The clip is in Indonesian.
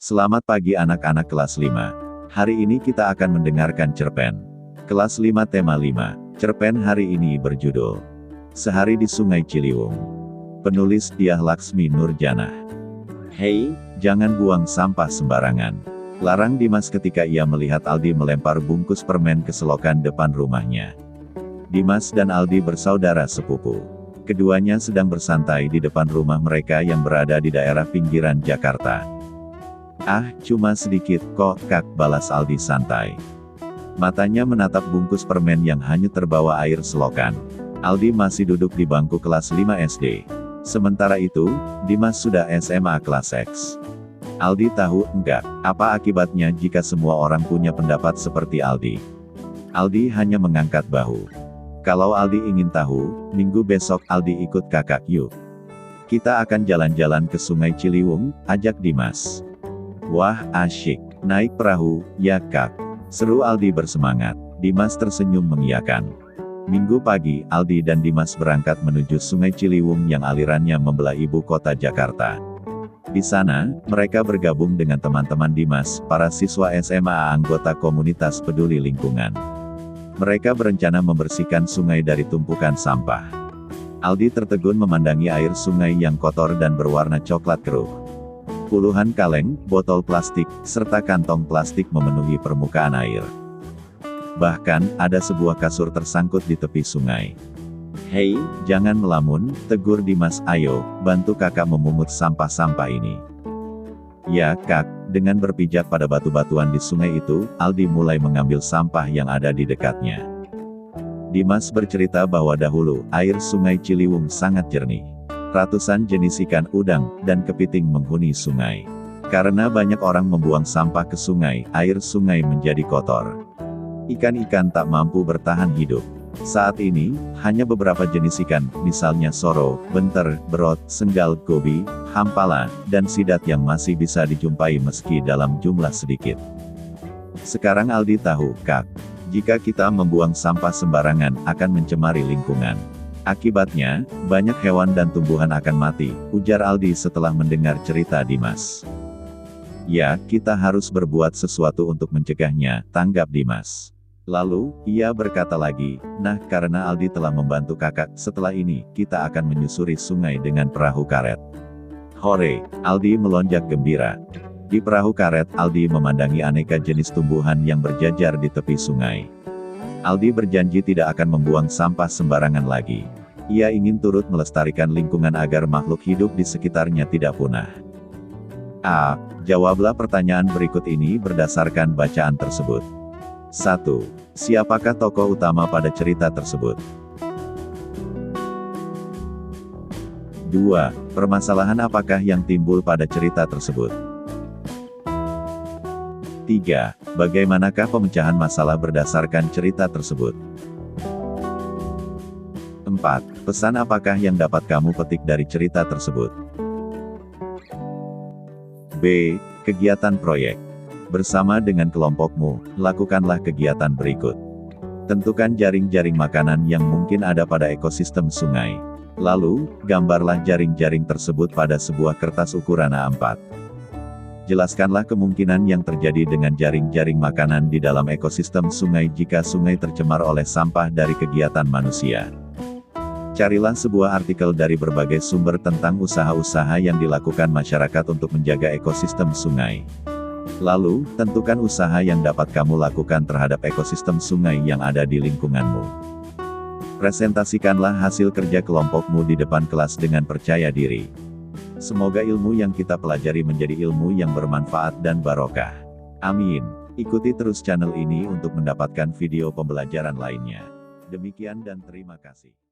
Selamat pagi anak-anak kelas 5. Hari ini kita akan mendengarkan cerpen. Kelas 5 tema 5. Cerpen hari ini berjudul Sehari di Sungai Ciliwung. Penulis Diah Laksmi Nurjanah. Hei, jangan buang sampah sembarangan. Larang Dimas ketika ia melihat Aldi melempar bungkus permen ke selokan depan rumahnya. Dimas dan Aldi bersaudara sepupu. Keduanya sedang bersantai di depan rumah mereka yang berada di daerah pinggiran Jakarta. Ah, cuma sedikit kok, Kak, balas Aldi santai. Matanya menatap bungkus permen yang hanyut terbawa air selokan. Aldi masih duduk di bangku kelas 5 SD. Sementara itu, Dimas sudah SMA kelas X. Aldi tahu enggak, apa akibatnya jika semua orang punya pendapat seperti Aldi. Aldi hanya mengangkat bahu. Kalau Aldi ingin tahu, minggu besok Aldi ikut kakak yuk. Kita akan jalan-jalan ke Sungai Ciliwung, ajak Dimas. Wah, asyik. Naik perahu, ya Kak. Seru Aldi bersemangat. Dimas tersenyum mengiyakan. Minggu pagi, Aldi dan Dimas berangkat menuju Sungai Ciliwung yang alirannya membelah ibu kota Jakarta. Di sana, mereka bergabung dengan teman-teman Dimas, para siswa SMA anggota komunitas peduli lingkungan. Mereka berencana membersihkan sungai dari tumpukan sampah. Aldi tertegun memandangi air sungai yang kotor dan berwarna coklat keruh. Puluhan kaleng, botol plastik, serta kantong plastik memenuhi permukaan air. Bahkan, ada sebuah kasur tersangkut di tepi sungai. Hei, jangan melamun, tegur Dimas, ayo, bantu kakak memungut sampah-sampah ini. Ya, Kak. Dengan berpijak pada batu-batuan di sungai itu, Aldi mulai mengambil sampah yang ada di dekatnya. Dimas bercerita bahwa dahulu, air Sungai Ciliwung sangat jernih. Ratusan jenis ikan udang dan kepiting menghuni sungai. Karena banyak orang membuang sampah ke sungai, air sungai menjadi kotor. Ikan-ikan tak mampu bertahan hidup. Saat ini, hanya beberapa jenis ikan, misalnya soro, benter, berot, senggal, gobi, hampala, dan sidat yang masih bisa dijumpai meski dalam jumlah sedikit. Sekarang Aldi tahu, Kak, jika kita membuang sampah sembarangan, akan mencemari lingkungan. Akibatnya, banyak hewan dan tumbuhan akan mati, ujar Aldi setelah mendengar cerita Dimas. Ya, kita harus berbuat sesuatu untuk mencegahnya, tanggap Dimas. Lalu, ia berkata lagi, nah karena Aldi telah membantu kakak, setelah ini, kita akan menyusuri sungai dengan perahu karet. Hore, Aldi melonjak gembira. Di perahu karet, Aldi memandangi aneka jenis tumbuhan yang berjajar di tepi sungai. Aldi berjanji tidak akan membuang sampah sembarangan lagi. Ia ingin turut melestarikan lingkungan agar makhluk hidup di sekitarnya tidak punah. A. Jawablah pertanyaan berikut ini berdasarkan bacaan tersebut. 1. Siapakah tokoh utama pada cerita tersebut? 2. Permasalahan apakah yang timbul pada cerita tersebut? 3. Bagaimanakah pemecahan masalah berdasarkan cerita tersebut? 4. Pesan apakah yang dapat kamu petik dari cerita tersebut? B. Kegiatan proyek. Bersama dengan kelompokmu, lakukanlah kegiatan berikut. Tentukan jaring-jaring makanan yang mungkin ada pada ekosistem sungai. Lalu, gambarlah jaring-jaring tersebut pada sebuah kertas ukuran A4. Jelaskanlah kemungkinan yang terjadi dengan jaring-jaring makanan di dalam ekosistem sungai jika sungai tercemar oleh sampah dari kegiatan manusia. Carilah sebuah artikel dari berbagai sumber tentang usaha-usaha yang dilakukan masyarakat untuk menjaga ekosistem sungai. Lalu, tentukan usaha yang dapat kamu lakukan terhadap ekosistem sungai yang ada di lingkunganmu. Presentasikanlah hasil kerja kelompokmu di depan kelas dengan percaya diri. Semoga ilmu yang kita pelajari menjadi ilmu yang bermanfaat dan barokah. Amin. Ikuti terus channel ini untuk mendapatkan video pembelajaran lainnya. Demikian dan terima kasih.